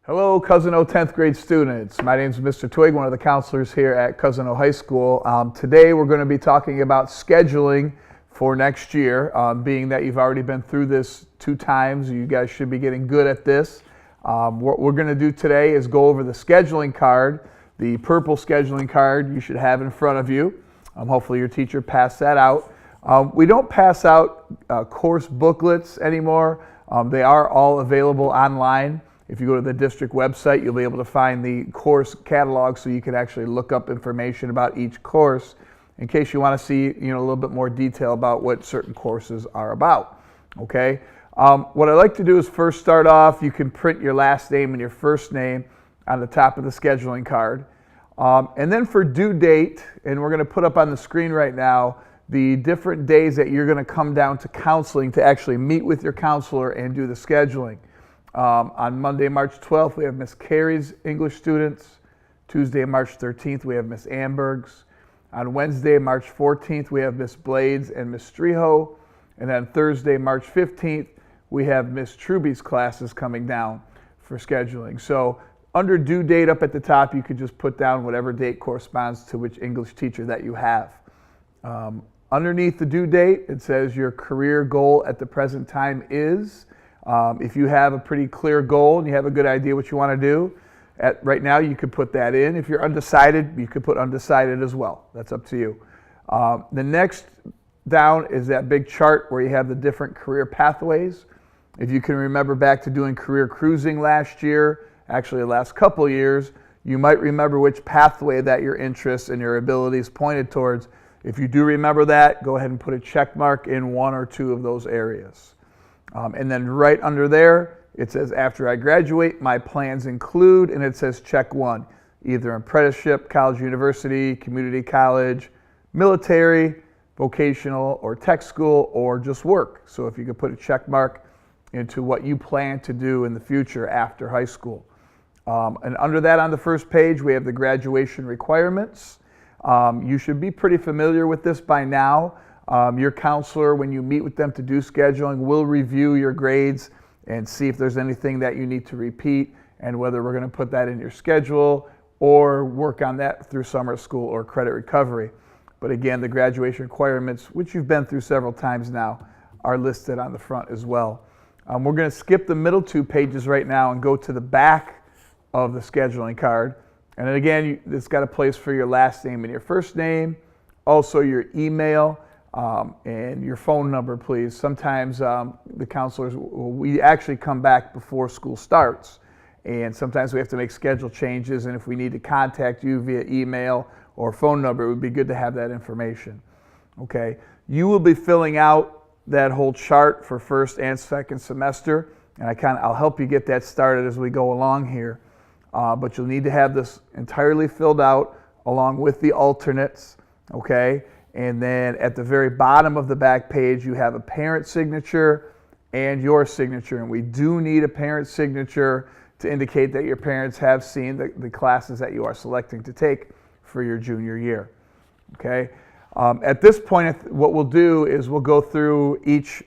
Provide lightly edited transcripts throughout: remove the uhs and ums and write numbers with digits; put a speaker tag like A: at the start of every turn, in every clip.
A: Hello, Cousin O 10th grade students. My name is Mr. Twig, one of the counselors here at Cousin O High School. Today we're going to be talking about scheduling for next year. Being that you've already been through this 2 times, you guys should be getting good at this. What we're going to do today is go over the scheduling card, the purple scheduling card you should have in front of you. Hopefully your teacher passed that out. We don't pass out course booklets anymore. They are all available online. If you go to the district website, you'll be able to find the course catalog so you can actually look up information about each course in case you want to see a little bit more detail about what certain courses are about. Okay. What I like to do is first start off, you can print your last name and your first name on the top of the scheduling card. And then for due date, and we're going to put up on the screen right now, the different days that you're going to come down to counseling to actually meet with your counselor and do the scheduling. On Monday, March 12th, we have Miss Carey's English students. Tuesday, March 13th, we have Miss Amberg's. On Wednesday, March 14th, we have Miss Blades and Miss Streho. And then Thursday, March 15th, we have Miss Truby's classes coming down for scheduling. So under due date up at the top, you could just put down whatever date corresponds to which English teacher that you have. Underneath the due date, it says your career goal at the present time is. If you have a pretty clear goal and you have a good idea what you want to do, right now you could put that in. If you're undecided, you could put undecided as well. That's up to you. The next down is that big chart where you have the different career pathways. If you can remember back to doing career cruising last year, actually the last couple years, you might remember which pathway that your interests and your abilities pointed towards. If you do remember that, go ahead and put a check mark in 1 or 2 of those areas. And then right under there, it says, after I graduate, my plans include, and it says check 1, either apprenticeship, college, university, community college, military, vocational, or tech school, or just work. So if you could put a check mark into what you plan to do in the future after high school. And under that on the first page, we have the graduation requirements. You should be pretty familiar with this by now. Your counselor, when you meet with them to do scheduling, will review your grades and see if there's anything that you need to repeat and whether we're going to put that in your schedule or work on that through summer school or credit recovery. But again, the graduation requirements, which you've been through several times now, are listed on the front as well. We're going to skip the middle 2 pages right now and go to the back of the scheduling card. And then again, it's got a place for your last name and your first name, also your email, and your phone number, please. Sometimes the counselors, we actually come back before school starts, and sometimes we have to make schedule changes, and if we need to contact you via email or phone number, it would be good to have that information. Okay, you will be filling out that whole chart for first and second semester, and I'll help you get that started as we go along here. But you'll need to have this entirely filled out along with the alternates, okay? And then at the very bottom of the back page, you have a parent signature and your signature. And we do need a parent signature to indicate that your parents have seen the classes that you are selecting to take for your junior year, okay? At this point, what we'll do is we'll go through each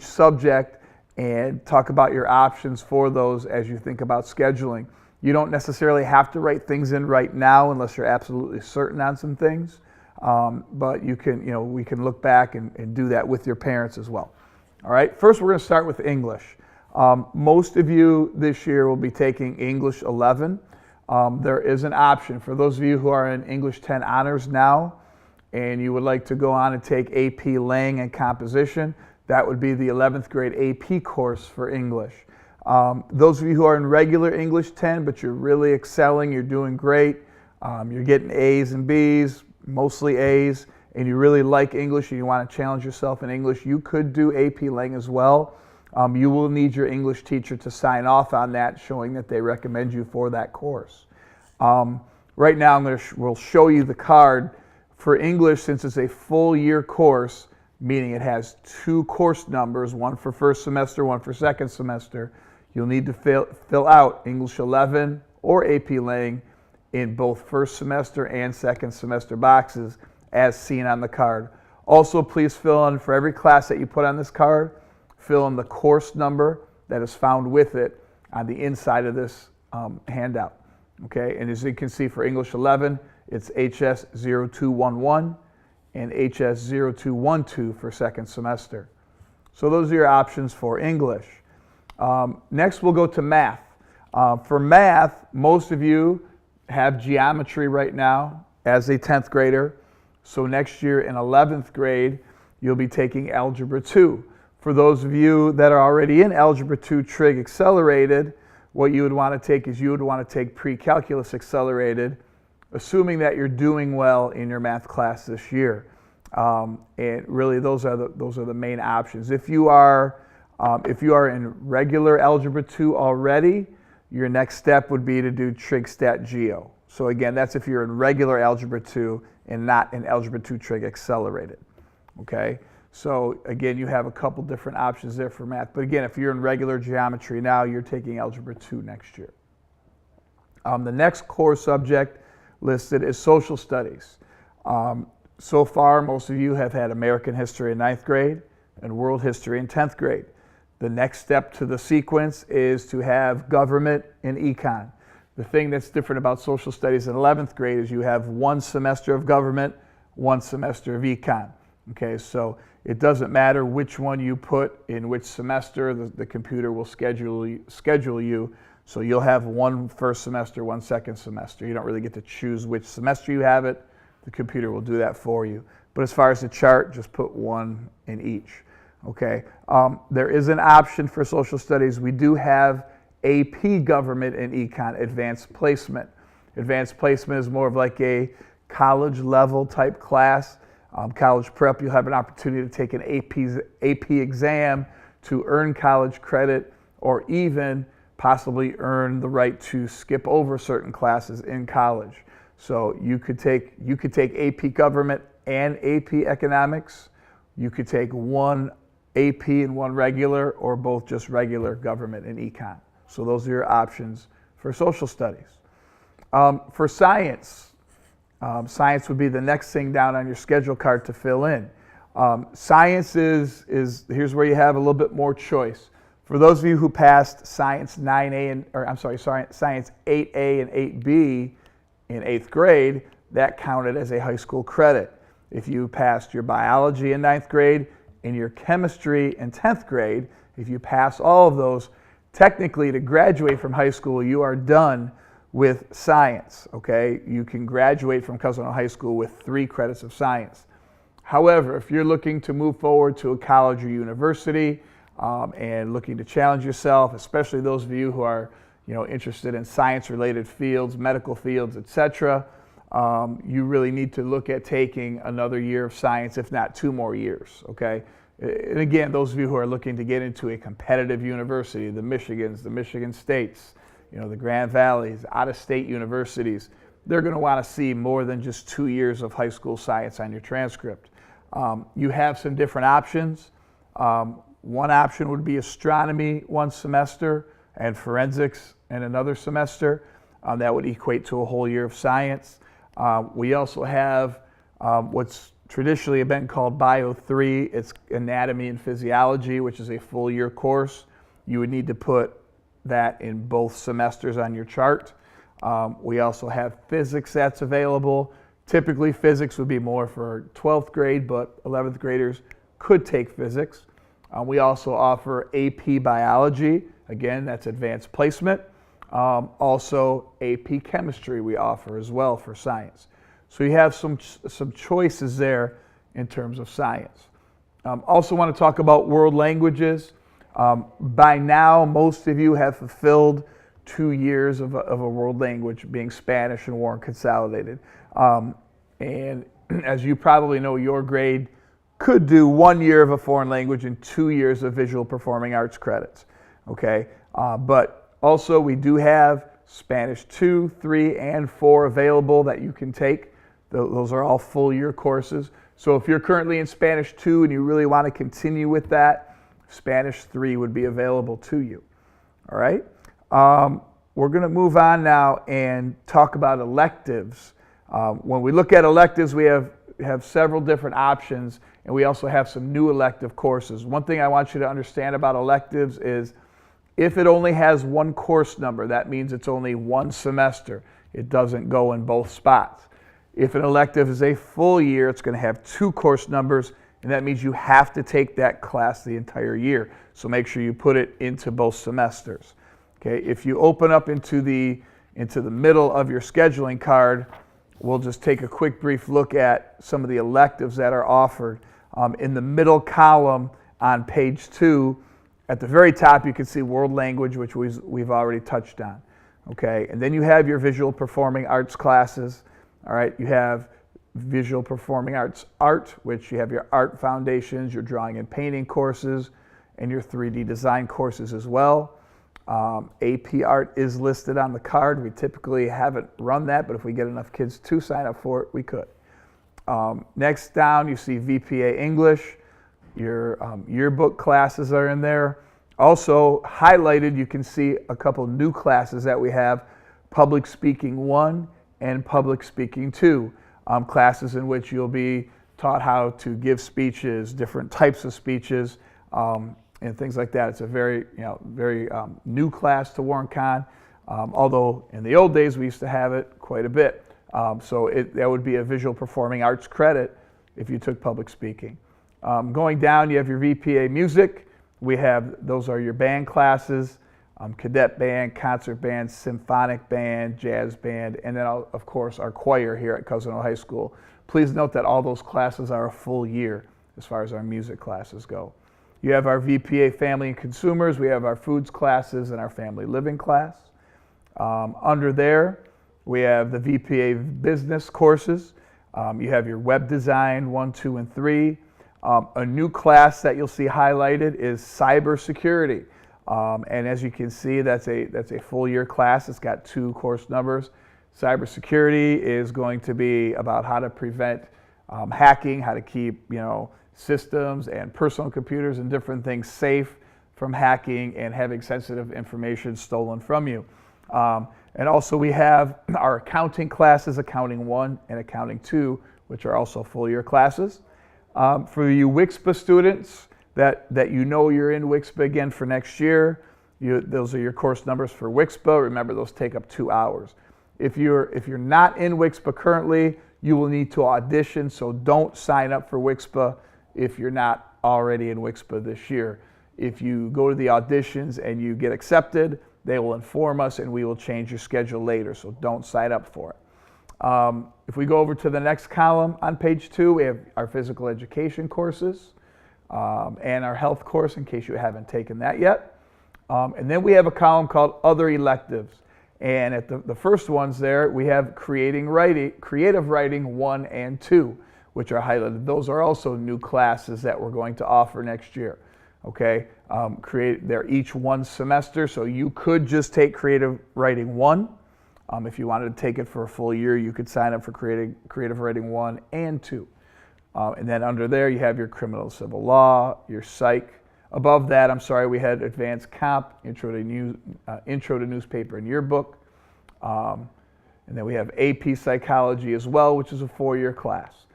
A: subject and talk about your options for those as you think about scheduling. You don't necessarily have to write things in right now unless you're absolutely certain on some things. But you can, we can look back and do that with your parents as well. All right, first we're going to start with English. Most of you this year will be taking English 11. There is an option for those of you who are in English 10 honors now and you would like to go on and take AP Lang and Composition. That would be the 11th grade AP course for English. Those of you who are in regular English 10 but you're really excelling, you're doing great, you're getting A's and B's, mostly A's, and you really like English and you want to challenge yourself in English, you could do AP Lang as well. You will need your English teacher to sign off on that, showing that they recommend you for that course. Right now we'll show you the card for English. Since it's a full year course, meaning it has 2 course numbers, one for first semester, one for second semester, you'll need to fill out English 11 or AP Lang in both first semester and second semester boxes as seen on the card. Also, please fill in for every class that you put on this card, fill in the course number that is found with it on the inside of this handout. Okay, and as you can see for English 11, it's HS 0211 and HS 0212 for second semester. So those are your options for English. Next we'll go to math. For math, most of you have geometry right now as a 10th grader. So next year in 11th grade, you'll be taking Algebra 2. For those of you that are already in Algebra 2 Trig Accelerated, what you would want to take is you would want to take Pre-Calculus Accelerated, assuming that you're doing well in your math class this year. And really, those are the main options. If you are in regular Algebra 2 already, your next step would be to do Trig Stat Geo. So again, that's if you're in regular Algebra 2 and not in Algebra 2 Trig Accelerated. Okay, so again, you have a couple different options there for math. But again, if you're in regular geometry now, you're taking Algebra 2 next year. The next core subject listed is social studies. So far, most of you have had American history in 9th grade and world history in 10th grade. The next step to the sequence is to have government and econ. The thing that's different about social studies in 11th grade is you have one semester of government, one semester of econ. Okay, so it doesn't matter which one you put in which semester, the computer will schedule you. So you'll have one first semester, one second semester. You don't really get to choose which semester you have it. The computer will do that for you. But as far as the chart, just put one in each. Okay. There is an option for social studies. We do have AP Government and Econ Advanced Placement. Advanced Placement is more of like a college level type class. College prep, you'll have an opportunity to take an AP exam to earn college credit, or even possibly earn the right to skip over certain classes in college. So you could take AP Government and AP Economics. You could take one AP and one regular, or both just regular government and econ. So those are your options for social studies. For science, science would be the next thing down on your schedule card to fill in. Science is here's where you have a little bit more choice. For those of you who passed Science 9A Science 8A and 8B in 8th grade, that counted as a high school credit. If you passed your biology in 9th grade and your chemistry in 10th grade, if you pass all of those, technically to graduate from high school, you are done with science, okay? You can graduate from Cousino High School with 3 credits of science. However, if you're looking to move forward to a college or university and looking to challenge yourself, especially those of you who are interested in science-related fields, medical fields, etc., you really need to look at taking another year of science, if not 2 more years, okay? And again, those of you who are looking to get into a competitive university, the Michigans, the Michigan States, the Grand Valleys, out-of-state universities, they're going to want to see more than just 2 years of high school science on your transcript. You have some different options. One option would be astronomy 1 semester and forensics in another semester. That would equate to a whole year of science. We also have what's traditionally been called Bio 3. It's anatomy and physiology, which is a full year course. You would need to put that in both semesters on your chart. We also have physics that's available. Typically physics would be more for 12th grade, but 11th graders could take physics. We also offer AP Biology. Again, that's advanced placement. Also AP Chemistry we offer as well for science. So you have some choices there in terms of science. Also want to talk about world languages. By now, most of you have fulfilled 2 years of a world language, being Spanish and Warren Consolidated. And as you probably know, your grade could do 1 year of a foreign language and 2 years of visual performing arts credits. Okay, but also we do have Spanish 2, 3, and 4 available that you can take. Those are all full year courses. So if you're currently in Spanish 2 and you really want to continue with that, Spanish 3 would be available to you. All right. We're going to move on now and talk about electives. When we look at electives, we have several different options, and we also have some new elective courses. One thing I want you to understand about electives is If it only has one course number, that means it's only one semester. It doesn't go in both spots. If an elective is a full year, it's going to have two course numbers, and that means you have to take that class the entire year. So make sure you put it into both semesters. Okay, if you open up into the middle of your scheduling card, we'll just take a quick brief look at some of the electives that are offered. In the middle column on page 2, at the very top you can see world language, which we've already touched on. Okay, and then you have your visual performing arts classes. All right, you have visual performing arts art, which you have your art foundations, your drawing and painting courses, and your 3D design courses as well. AP art is listed on the card. We typically haven't run that, but if we get enough kids to sign up for it, we could. Next down, you see VPA English. Your yearbook classes are in there. Also highlighted, you can see a couple new classes that we have, Public Speaking 1 and Public Speaking 2, classes in which you'll be taught how to give speeches, different types of speeches, and things like that. It's a very new class to Warren Con, although in the old days we used to have it quite a bit. So that would be a visual performing arts credit if you took public speaking. Going down, you have your VPA music. Those are your band classes, cadet band, concert band, symphonic band, jazz band, and then of course our choir here at Cousino High School. Please note that all those classes are a full year as far as our music classes go. You have our VPA Family and Consumers. We have our foods classes and our family living class. Under there, we have the VPA Business courses. You have your web design 1, 2, and 3. A new class that you'll see highlighted is Cybersecurity. And as you can see, that's a full year class. It's got 2 course numbers. Cybersecurity is going to be about how to prevent hacking, how to keep systems and personal computers and different things safe from hacking and having sensitive information stolen from you. And also we have our accounting classes, Accounting 1 and Accounting 2, which are also full year classes. For you WICSPA students that you're in WICSPA again for next year, those are your course numbers for WICSPA. Remember, those take up 2 hours. If you're not in WICSPA currently, you will need to audition, so don't sign up for WICSPA if you're not already in WICSPA this year. If you go to the auditions and you get accepted, they will inform us and we will change your schedule later, so don't sign up for it. If we go over to the next column on page 2, we have our physical education courses and our health course in case you haven't taken that yet. And then we have a column called Other Electives. And at the first ones there, we have Creative Writing 1 and 2, which are highlighted. Those are also new classes that we're going to offer next year. Okay, they're each 1 semester, so you could just take Creative Writing 1. If you wanted to take it for a full year, you could sign up for Creative Writing 1 and 2. And then under there, you have your Criminal Civil Law, your Psych. Above that, we had Advanced Comp, Intro to Newspaper and Yearbook. And then we have AP Psychology as well, which is a full year class.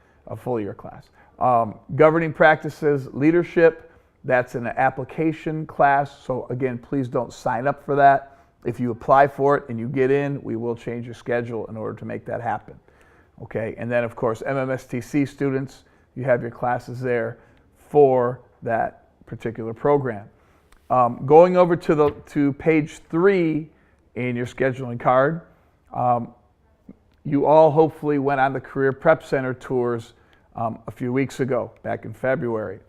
A: Governing Practices, Leadership, that's an application class. So again, please don't sign up for that. If you apply for it and you get in, we will change your schedule in order to make that happen. Okay, and then of course, MMSTC students, you have your classes there for that particular program. Going over to page 3 in your scheduling card, you all hopefully went on the Career Prep Center tours a few weeks ago, back in February.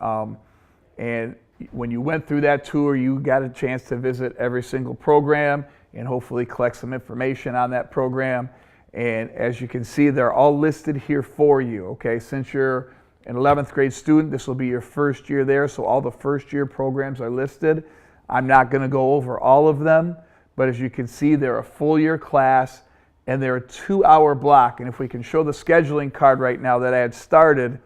A: And when you went through that tour, you got a chance to visit every single program and hopefully collect some information on that program. And as you can see, they're all listed here for you. Okay, since you're an 11th grade student, this will be your first year there, so all the first year programs are listed. I'm not going to go over all of them, but as you can see, they're a full year class and they're a 2-hour block. And if we can show the scheduling card right now that I had started,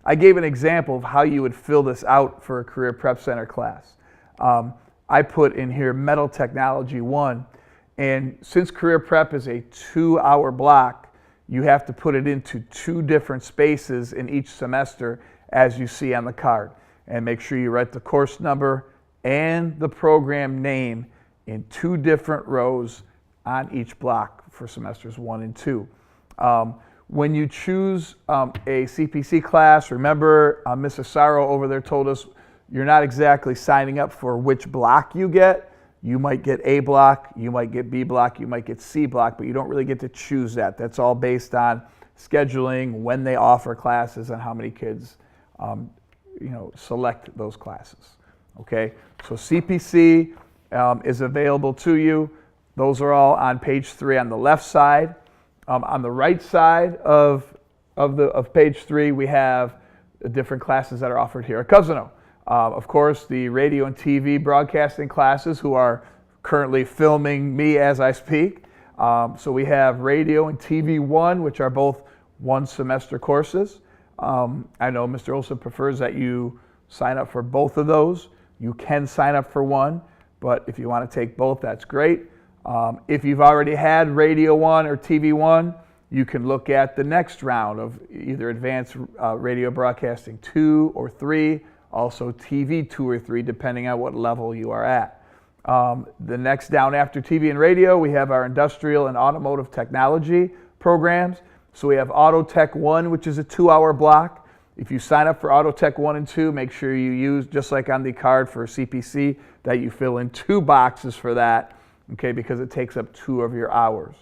A: I gave an example of how you would fill this out for a Career Prep Center class. I put in here Metal Technology 1, and since Career Prep is a 2-hour block, you have to put it into 2 different spaces in each semester as you see on the card. And make sure you write the course number and the program name in 2 different rows on each block for semesters 1 and 2. When you choose a CPC class, remember Ms. Asaro over there told us you're not exactly signing up for which block you get. You might get A block, you might get B block, you might get C block, but you don't really get to choose that. That's all based on scheduling, when they offer classes, and how many kids select those classes. Okay, so CPC is available to you. Those are all on page 3 on the left side. On the right side of page 3, we have the different classes that are offered here at Cousino. Of course, the radio and TV broadcasting classes, who are currently filming me as I speak. So we have Radio and TV 1, which are both 1 semester courses. I know Mr. Olson prefers that you sign up for both of those. You can sign up for one, but if you want to take both, that's great. If you've already had Radio 1 or TV 1, you can look at the next round of either Advanced Radio Broadcasting 2 or 3, also TV 2 or 3, depending on what level you are at. The next down after TV and radio, we have our Industrial and Automotive Technology programs. So we have Auto Tech 1, which is a 2-hour block. If you sign up for Auto Tech 1 and 2, make sure you use, just like on the card for CPC, that you fill in 2 boxes for that, okay, because it takes up 2 of your hours.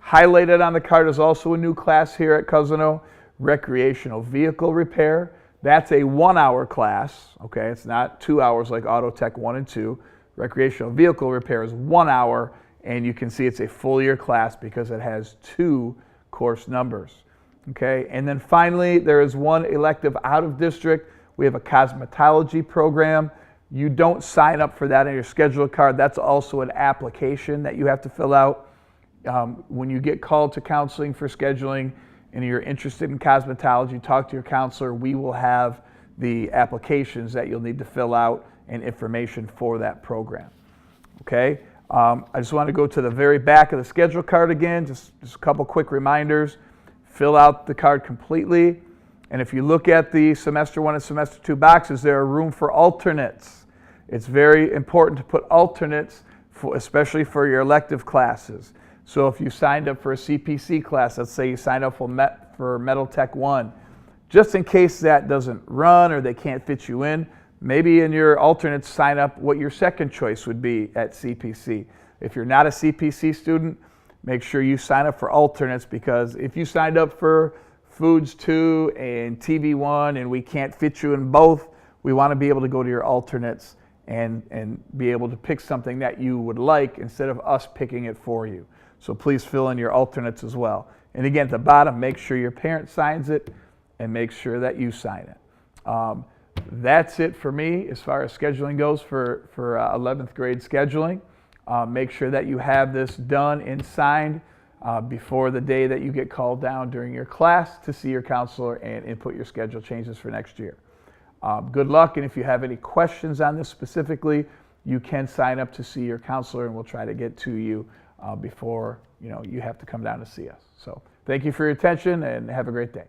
A: Highlighted on the card is also a new class here at Cousino, Recreational Vehicle Repair. That's a 1-hour class, okay? It's not 2 hours like Auto Tech 1 and 2. Recreational Vehicle Repair is 1 hour, and you can see it's a full year class because it has 2 course numbers. Okay, and then finally, there is 1 elective out of district. We have a cosmetology program. You don't sign up for that on your schedule card. That's also an application that you have to fill out. When you get called to counseling for scheduling and you're interested in cosmetology, talk to your counselor. We will have the applications that you'll need to fill out and information for that program. Okay, I just want to go to the very back of the schedule card again, just a couple quick reminders. Fill out the card completely, and if you look at the semester 1 and semester 2 boxes, there are room for alternates. It's very important to put alternates, especially for your elective classes. So if you signed up for a CPC class, let's say you signed up for Metal Tech 1, just in case that doesn't run or they can't fit you in, maybe in your alternates sign up what your second choice would be at CPC. If you're not a CPC student, make sure you sign up for alternates, because if you signed up for Foods 2 and TV 1 and we can't fit you in both, we want to be able to go to your alternates and be able to pick something that you would like instead of us picking it for you. So please fill in your alternates as well. And again, at the bottom, make sure your parent signs it and make sure that you sign it. That's it for me as far as scheduling goes for 11th grade scheduling. Make sure that you have this done and signed before the day that you get called down during your class to see your counselor and input your schedule changes for next year. Good luck, and if you have any questions on this specifically, you can sign up to see your counselor, and we'll try to get to you before you have to come down to see us. So thank you for your attention, and have a great day.